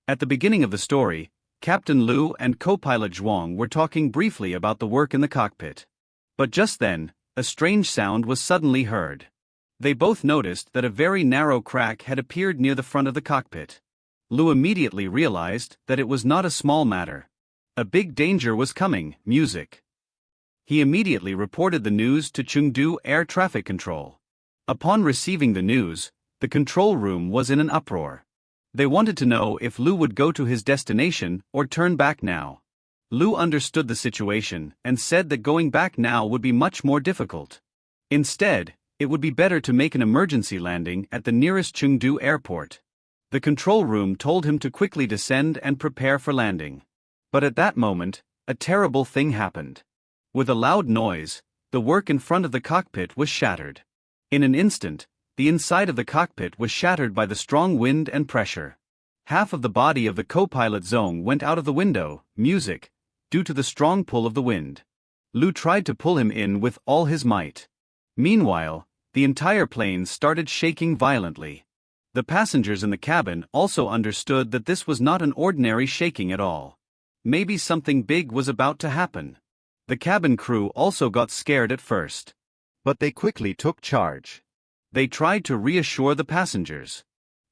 At the beginning of the story, Captain Liu and co-pilot Zhuang were talking briefly about the work in the cockpit. But just then, a strange sound was suddenly heard. They both noticed that a very narrow crack had appeared near the front of the cockpit. Liu immediately realized that it was not a small matter. A big danger was coming, music. He immediately reported the news to Chengdu Air Traffic Control. Upon receiving the news, the control room was in an uproar. They wanted to know if Liu would go to his destination or turn back now. Liu understood the situation and said that going back now would be much more difficult. Instead, it would be better to make an emergency landing at the nearest Chengdu airport. The control room told him to quickly descend and prepare for landing. But at that moment, a terrible thing happened. With a loud noise, the work in front of the cockpit was shattered. In an instant, the inside of the cockpit was shattered by the strong wind and pressure. Half of the body of the co-pilot Zhong went out of the window, music, due to the strong pull of the wind. Liu tried to pull him in with all his might. Meanwhile, the entire plane started shaking violently. The passengers in the cabin also understood that this was not an ordinary shaking at all. Maybe something big was about to happen. The cabin crew also got scared at first. But they quickly took charge. They tried to reassure the passengers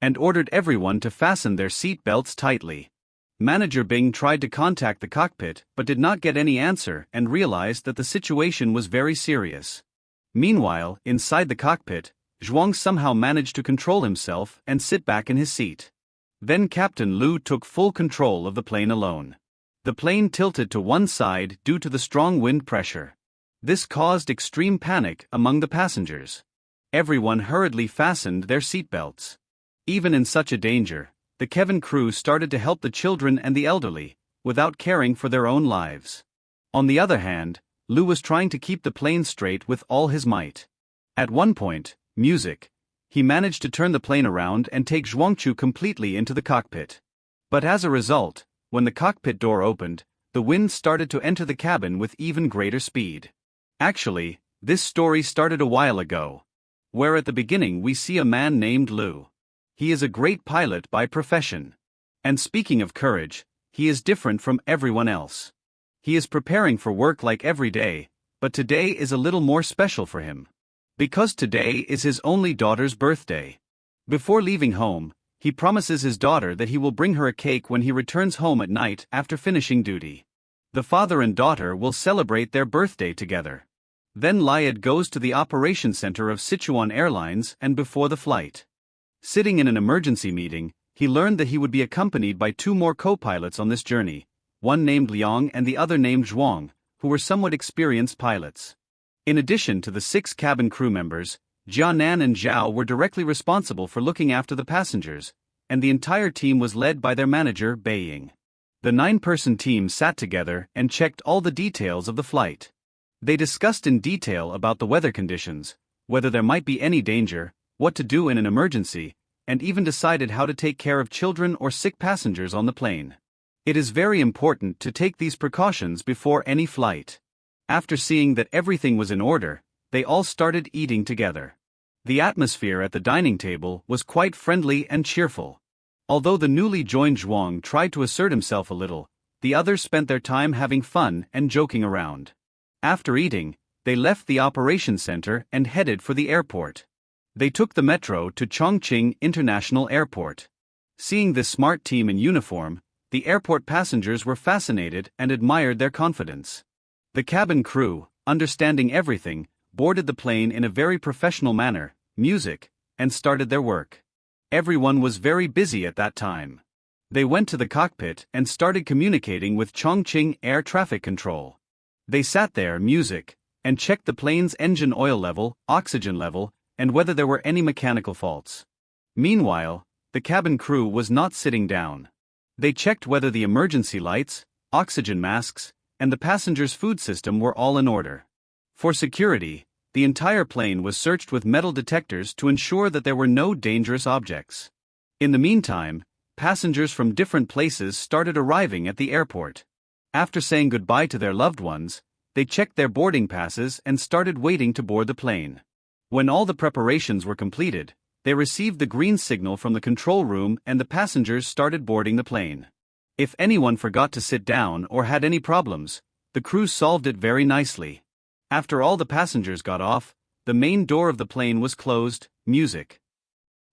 and ordered everyone to fasten their seat belts tightly. Manager Bing tried to contact the cockpit but did not get any answer and realized that the situation was very serious. Meanwhile, inside the cockpit, Zhuang somehow managed to control himself and sit back in his seat. Then Captain Liu took full control of the plane alone. The plane tilted to one side due to the strong wind pressure. This caused extreme panic among the passengers. Everyone hurriedly fastened their seatbelts. Even in such a danger, the cabin crew started to help the children and the elderly, without caring for their own lives. On the other hand, Liu was trying to keep the plane straight with all his might. At one point, music, he managed to turn the plane around and take Zhuangchu completely into the cockpit. But as a result, when the cockpit door opened, the wind started to enter the cabin with even greater speed. Actually, this story started a while ago, where at the beginning we see a man named Liu. He is a great pilot by profession. And speaking of courage, he is different from everyone else. He is preparing for work like every day, but today is a little more special for him. Because today is his only daughter's birthday. Before leaving home, he promises his daughter that he will bring her a cake when he returns home at night after finishing duty. The father and daughter will celebrate their birthday together. Then Lyad goes to the operations center of Sichuan Airlines and before the flight. Sitting in an emergency meeting, he learned that he would be accompanied by two more co-pilots on this journey, one named Liang and the other named Zhuang, who were somewhat experienced pilots. In addition to the 6 cabin crew members, Jianan and Zhao were directly responsible for looking after the passengers, and the entire team was led by their manager, Beiying. The 9-person team sat together and checked all the details of the flight. They discussed in detail about the weather conditions, whether there might be any danger, what to do in an emergency, and even decided how to take care of children or sick passengers on the plane. It is very important to take these precautions before any flight. After seeing that everything was in order, they all started eating together. The atmosphere at the dining table was quite friendly and cheerful. Although the newly joined Zhuang tried to assert himself a little, the others spent their time having fun and joking around. After eating, they left the operations center and headed for the airport. They took the metro to Chongqing International Airport. Seeing this smart team in uniform, the airport passengers were fascinated and admired their confidence. The cabin crew, understanding everything, boarded the plane in a very professional manner, music, and started their work. Everyone was very busy at that time. They went to the cockpit and started communicating with Chongqing Air Traffic Control. They sat there, music, and checked the plane's engine oil level, oxygen level, and whether there were any mechanical faults. Meanwhile, the cabin crew was not sitting down. They checked whether the emergency lights, oxygen masks, and the passenger's food system were all in order. For security, the entire plane was searched with metal detectors to ensure that there were no dangerous objects. In the meantime, passengers from different places started arriving at the airport. After saying goodbye to their loved ones, they checked their boarding passes and started waiting to board the plane. When all the preparations were completed, They received the green signal from the control room and the passengers started boarding the plane. If anyone forgot to sit down or had any problems, the crew solved it very nicely. After all the passengers got off, the main door of the plane was closed, music.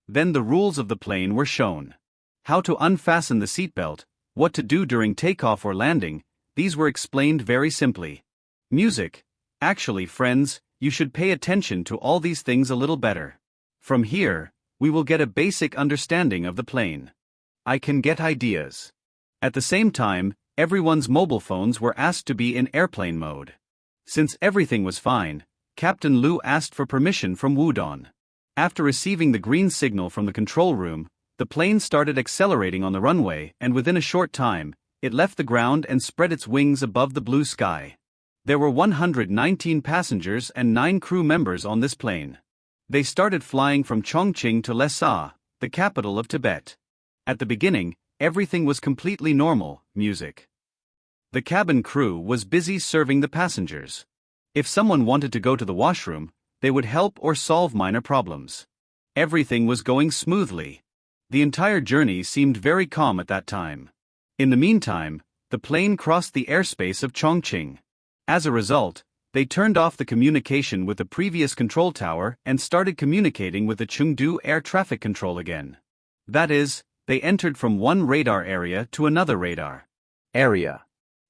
Then the rules of the plane were shown. How to unfasten the seatbelt, what to do during takeoff or landing, these were explained very simply. Music. Actually, friends, you should pay attention to all these things a little better. From here, we will get a basic understanding of the plane. I can get ideas. At the same time, everyone's mobile phones were asked to be in airplane mode. Since everything was fine, Captain Liu asked for permission from Wudong. After receiving the green signal from the control room, the plane started accelerating on the runway and within a short time, it left the ground and spread its wings above the blue sky. There were 119 passengers and 9 crew members on this plane. They started flying from Chongqing to Lhasa, the capital of Tibet. At the beginning, everything was completely normal, music. The cabin crew was busy serving the passengers. If someone wanted to go to the washroom, they would help or solve minor problems. Everything was going smoothly. The entire journey seemed very calm at that time. In the meantime, the plane crossed the airspace of Chongqing. As a result, they turned off the communication with the previous control tower and started communicating with the Chengdu air traffic control again. That is, they entered from one radar area to another radar area.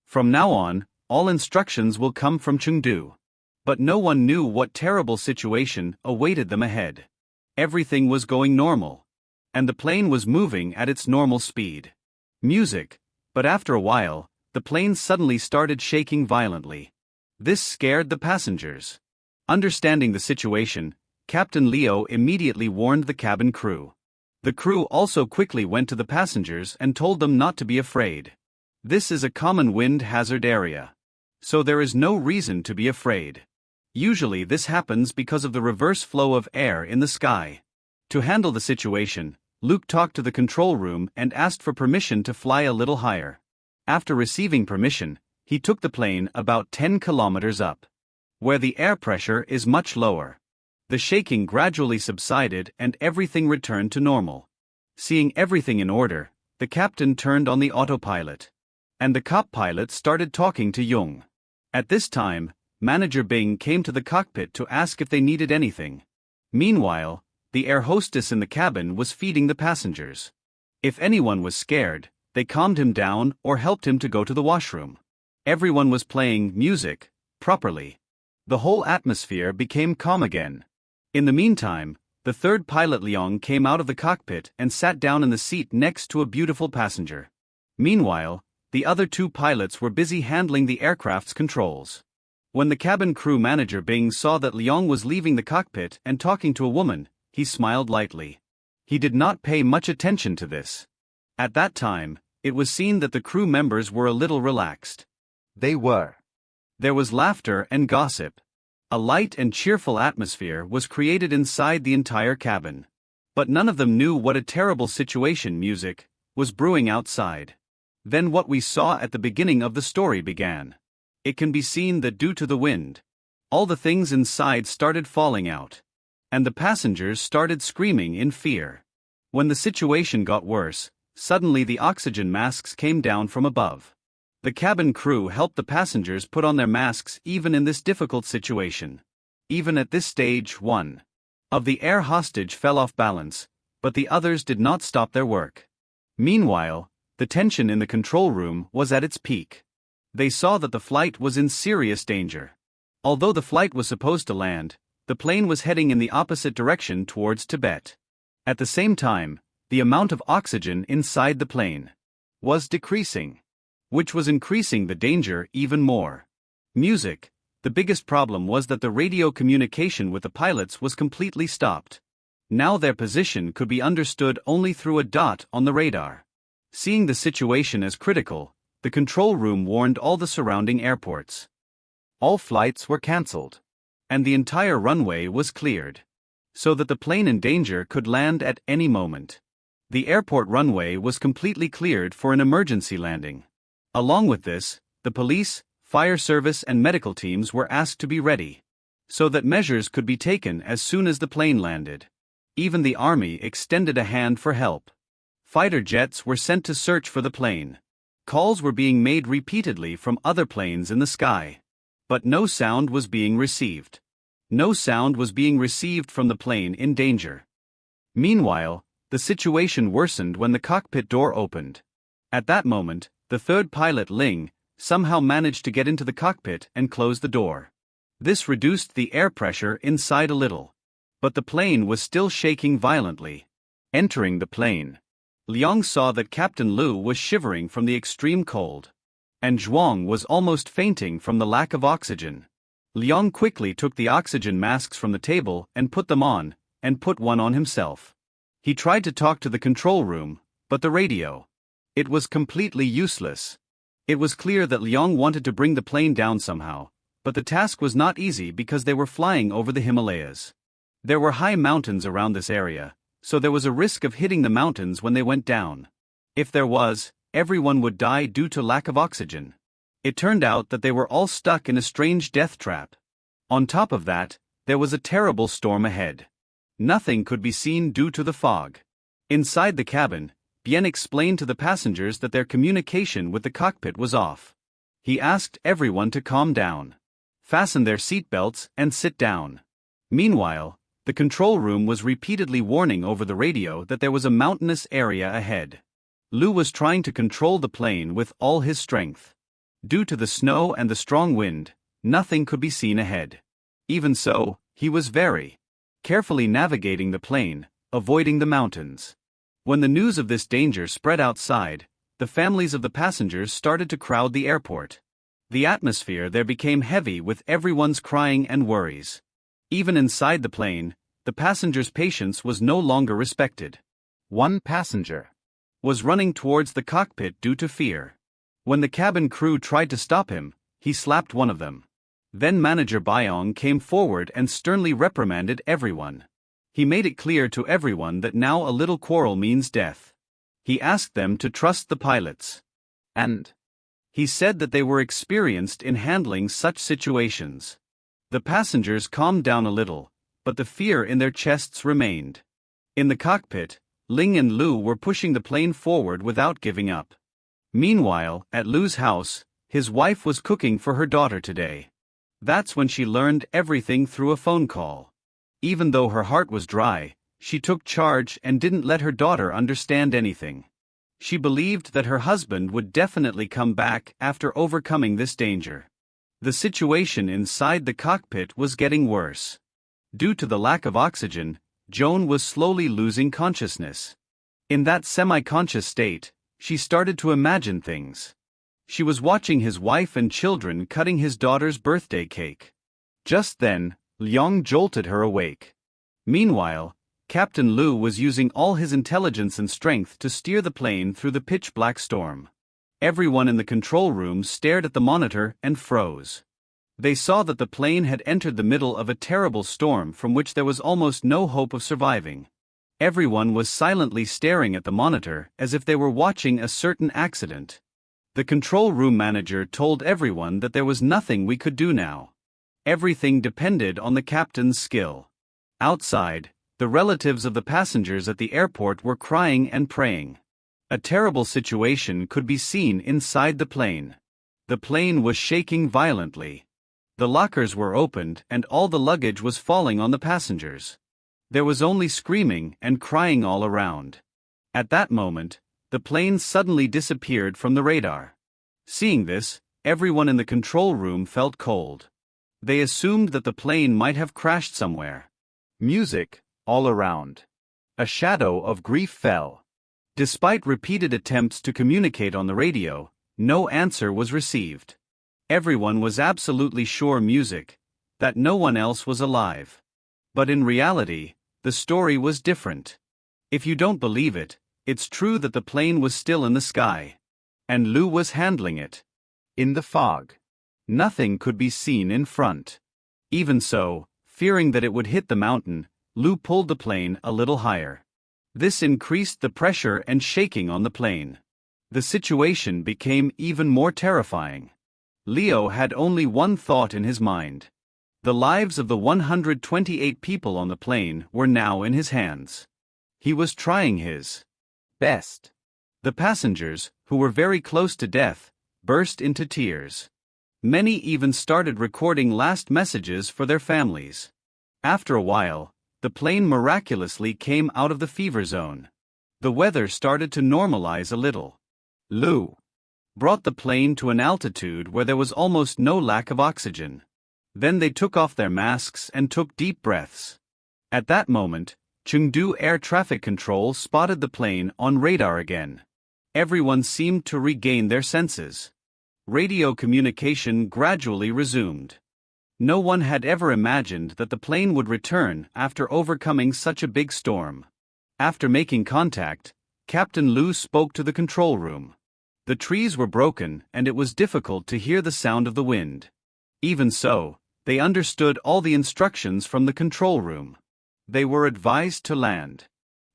From now on, all instructions will come from Chengdu. But no one knew what terrible situation awaited them ahead. Everything was going normal. And the plane was moving at its normal speed. Music, but after a while, the plane suddenly started shaking violently. This scared the passengers. Understanding the situation, Captain Leo immediately warned the cabin crew. The crew also quickly went to the passengers and told them not to be afraid. This is a common wind hazard area. So there is no reason to be afraid. Usually this happens because of the reverse flow of air in the sky. To handle the situation, Luke talked to the control room and asked for permission to fly a little higher. After receiving permission, he took the plane about 10 kilometers up, where the air pressure is much lower. The shaking gradually subsided and everything returned to normal. Seeing everything in order, the captain turned on the autopilot. And the co-pilot started talking to Jung. At this time, Manager Bing came to the cockpit to ask if they needed anything. Meanwhile, the air hostess in the cabin was feeding the passengers. If anyone was scared, they calmed him down or helped him to go to the washroom. Everyone was playing music properly. The whole atmosphere became calm again. In the meantime, the third pilot Liang came out of the cockpit and sat down in the seat next to a beautiful passenger. Meanwhile, the other 2 pilots were busy handling the aircraft's controls. When the cabin crew manager Bing saw that Liang was leaving the cockpit and talking to a woman, he smiled lightly. He did not pay much attention to this. At that time, it was seen that the crew members were a little relaxed. They were. There was laughter and gossip. A light and cheerful atmosphere was created inside the entire cabin. But none of them knew what a terrible situation music was brewing outside. Then what we saw at the beginning of the story began. It can be seen that due to the wind, all the things inside started falling out. And the passengers started screaming in fear. When the situation got worse, suddenly the oxygen masks came down from above. The cabin crew helped the passengers put on their masks even in this difficult situation. Even at this stage, one of the air hostage fell off balance, but the others did not stop their work. Meanwhile, the tension in the control room was at its peak. They saw that the flight was in serious danger. Although the flight was supposed to land, the plane was heading in the opposite direction towards Tibet. At the same time, the amount of oxygen inside the plane was decreasing, which was increasing the danger even more. Music. The biggest problem was that the radio communication with the pilots was completely stopped. Now their position could be understood only through a dot on the radar. Seeing the situation as critical, the control room warned all the surrounding airports. All flights were cancelled, and the entire runway was cleared, so that the plane in danger could land at any moment. The airport runway was completely cleared for an emergency landing. Along with this, the police, fire service and medical teams were asked to be ready, so that measures could be taken as soon as the plane landed. Even the army extended a hand for help. Fighter jets were sent to search for the plane. Calls were being made repeatedly from other planes in the sky. But no sound was being received. No sound was being received from the plane in danger. Meanwhile, the situation worsened when the cockpit door opened. At that moment, the third pilot, Ling, somehow managed to get into the cockpit and close the door. This reduced the air pressure inside a little. But the plane was still shaking violently. Entering the plane, Liang saw that Captain Liu was shivering from the extreme cold. And Zhuang was almost fainting from the lack of oxygen. Liang quickly took the oxygen masks from the table and put them on, and put one on himself. He tried to talk to the control room, but the radio. It was completely useless. It was clear that Liang wanted to bring the plane down somehow, but the task was not easy because they were flying over the Himalayas. There were high mountains around this area, so there was a risk of hitting the mountains when they went down. If there was, everyone would die due to lack of oxygen. It turned out that they were all stuck in a strange death trap. On top of that, there was a terrible storm ahead. Nothing could be seen due to the fog. Inside the cabin, Bien explained to the passengers that their communication with the cockpit was off. He asked everyone to calm down, fasten their seatbelts, and sit down. Meanwhile, the control room was repeatedly warning over the radio that there was a mountainous area ahead. Liu was trying to control the plane with all his strength. Due to the snow and the strong wind, nothing could be seen ahead. Even so, he was very carefully navigating the plane, avoiding the mountains. When the news of this danger spread outside, the families of the passengers started to crowd the airport. The atmosphere there became heavy with everyone's crying and worries. Even inside the plane, the passengers' patience was no longer respected. One passenger was running towards the cockpit due to fear. When the cabin crew tried to stop him, he slapped one of them. Then Manager Byong came forward and sternly reprimanded everyone. He made it clear to everyone that now a little quarrel means death. He asked them to trust the pilots. And he said that they were experienced in handling such situations. The passengers calmed down a little, but the fear in their chests remained. In the cockpit, Ling and Liu were pushing the plane forward without giving up. Meanwhile, at Liu's house, his wife was cooking for her daughter today. That's when she learned everything through a phone call. Even though her heart was dry, she took charge and didn't let her daughter understand anything. She believed that her husband would definitely come back after overcoming this danger. The situation inside the cockpit was getting worse. Due to the lack of oxygen, Joan was slowly losing consciousness. In that semi-conscious state, she started to imagine things. She was watching his wife and children cutting his daughter's birthday cake. Just then, Liang jolted her awake. Meanwhile, Captain Liu was using all his intelligence and strength to steer the plane through the pitch-black storm. Everyone in the control room stared at the monitor and froze. They saw that the plane had entered the middle of a terrible storm from which there was almost no hope of surviving. Everyone was silently staring at the monitor as if they were watching a certain accident. The control room manager told everyone that there was nothing we could do now. Everything depended on the captain's skill. Outside, the relatives of the passengers at the airport were crying and praying. A terrible situation could be seen inside the plane. The plane was shaking violently. The lockers were opened and all the luggage was falling on the passengers. There was only screaming and crying all around. At that moment, the plane suddenly disappeared from the radar. Seeing this, everyone in the control room felt cold. They assumed that the plane might have crashed somewhere. Music, all around. A shadow of grief fell. Despite repeated attempts to communicate on the radio, no answer was received. Everyone was absolutely sure that no one else was alive. But in reality, the story was different. If you don't believe it, it's true that the plane was still in the sky. And Liu was handling it. In the fog. Nothing could be seen in front. Even so, fearing that it would hit the mountain, Liu pulled the plane a little higher. This increased the pressure and shaking on the plane. The situation became even more terrifying. Leo had only one thought in his mind. The lives of the 128 people on the plane were now in his hands. He was trying his best. The passengers, who were very close to death, burst into tears. Many even started recording last messages for their families. After a while, the plane miraculously came out of the fever zone. The weather started to normalize a little. Lou brought the plane to an altitude where there was almost no lack of oxygen. Then they took off their masks and took deep breaths. At that moment, Chengdu Air Traffic Control spotted the plane on radar again. Everyone seemed to regain their senses. Radio communication gradually resumed. No one had ever imagined that the plane would return after overcoming such a big storm. After making contact, Captain Liu spoke to the control room. The trees were broken and it was difficult to hear the sound of the wind. Even so, they understood all the instructions from the control room. They were advised to land.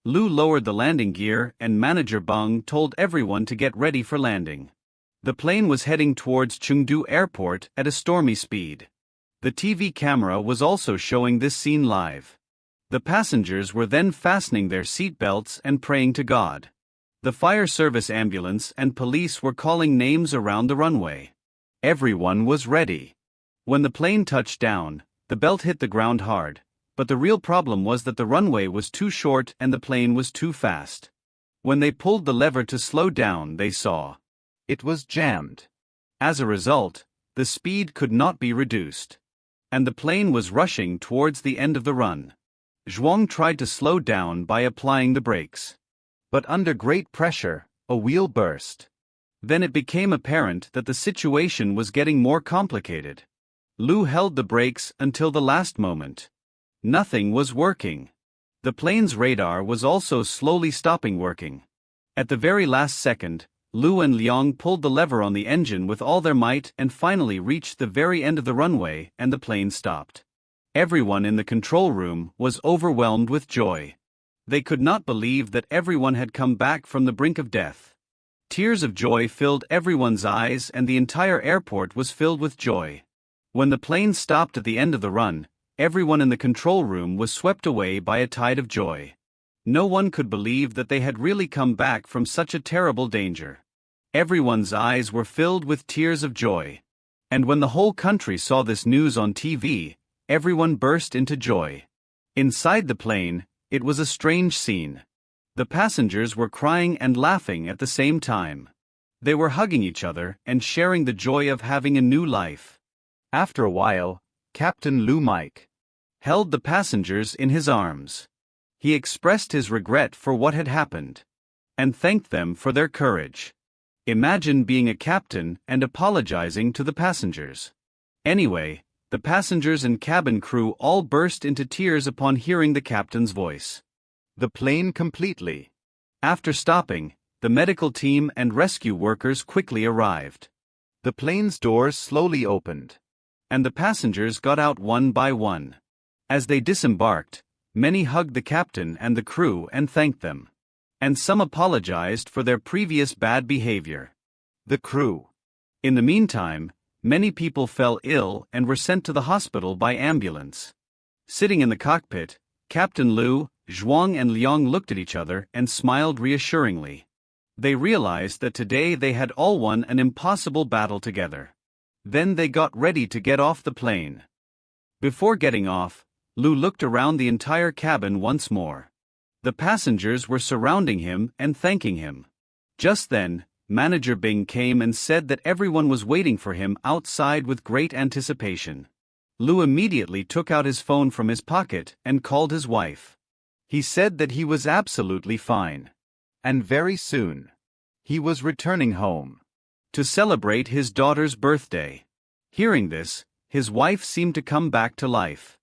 Liu lowered the landing gear and Manager Beng told everyone to get ready for landing. The plane was heading towards Chengdu Airport at a stormy speed. The TV camera was also showing this scene live. The passengers were then fastening their seat belts and praying to God. The fire service ambulance and police were calling names around the runway. Everyone was ready. When the plane touched down, the belt hit the ground hard, but the real problem was that the runway was too short and the plane was too fast. When they pulled the lever to slow down, they saw it was jammed. As a result, the speed could not be reduced. And the plane was rushing towards the end of the run. Zhuang tried to slow down by applying the brakes. But under great pressure, a wheel burst. Then it became apparent that the situation was getting more complicated. Liu held the brakes until the last moment. Nothing was working. The plane's radar was also slowly stopping working. At the very last second, Liu and Liang pulled the lever on the engine with all their might and finally reached the very end of the runway and the plane stopped. Everyone in the control room was overwhelmed with joy. They could not believe that everyone had come back from the brink of death. Tears of joy filled everyone's eyes and the entire airport was filled with joy. When the plane stopped at the end of the run, everyone in the control room was swept away by a tide of joy. No one could believe that they had really come back from such a terrible danger. Everyone's eyes were filled with tears of joy. And when the whole country saw this news on TV, everyone burst into joy. Inside the plane, it was a strange scene. The passengers were crying and laughing at the same time. They were hugging each other and sharing the joy of having a new life. After a while, Captain Liu Mike held the passengers in his arms. He expressed his regret for what had happened and thanked them for their courage. Imagine being a captain and apologizing to the passengers. Anyway, the passengers and cabin crew all burst into tears upon hearing the captain's voice. The plane completely. After stopping, the medical team and rescue workers quickly arrived. The plane's doors slowly opened. And the passengers got out one by one. As they disembarked, many hugged the captain and the crew and thanked them. And some apologized for their previous bad behavior. The crew. In the meantime, many people fell ill and were sent to the hospital by ambulance. Sitting in the cockpit, Captain Liu, Zhuang and Liang looked at each other and smiled reassuringly. They realized that today they had all won an impossible battle together. Then they got ready to get off the plane. Before getting off, Liu looked around the entire cabin once more. The passengers were surrounding him and thanking him. Just then, Manager Bing came and said that everyone was waiting for him outside with great anticipation. Liu immediately took out his phone from his pocket and called his wife. He said that he was absolutely fine. And very soon, he was returning home to celebrate his daughter's birthday. Hearing this, his wife seemed to come back to life.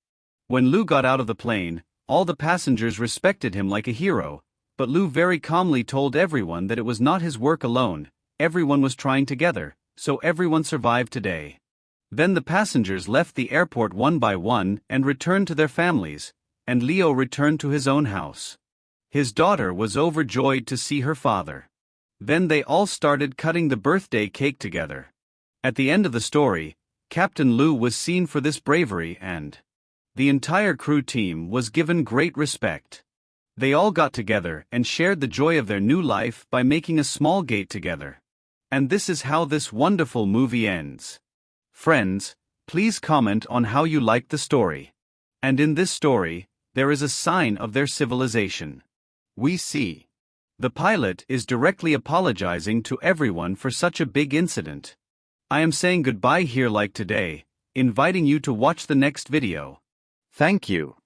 When Liu got out of the plane, all the passengers respected him like a hero, but Liu very calmly told everyone that it was not his work alone, everyone was trying together, so everyone survived today. Then the passengers left the airport one by one and returned to their families, and Leo returned to his own house. His daughter was overjoyed to see her father. Then they all started cutting the birthday cake together. At the end of the story, Captain Lou was seen for this bravery and the entire crew team was given great respect. They all got together and shared the joy of their new life by making a small gate together. And this is how this wonderful movie ends. Friends, please comment on how you liked the story. And in this story, there is a sign of their civilization. We see the pilot is directly apologizing to everyone for such a big incident. I am saying goodbye here like today, inviting you to watch the next video. Thank you.